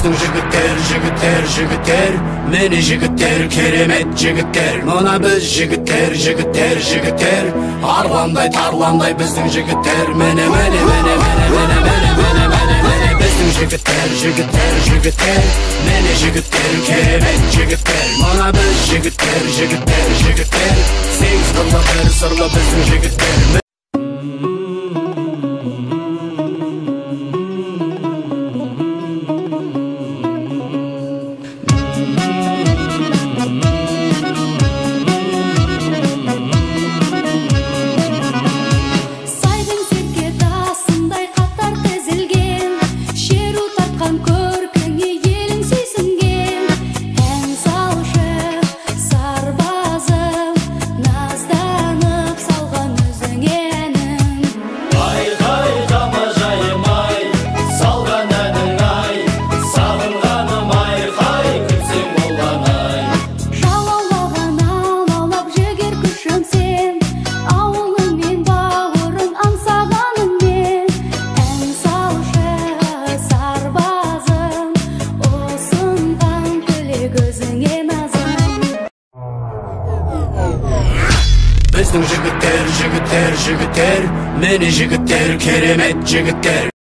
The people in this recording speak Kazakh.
Біздің жігіттер, мені жігіттер, керемет жігіттер. Мына біз жігіттер, арландай тарландай біздің жігіттер. Мені біздің жігіттер, мені жігіттер, керемет жігіттер. Мына біз жігіттер, сегіз қырлы бір сырлы біздің жігіттер. Біздің жігіттер, мені жігіттер, керемет жігіттер.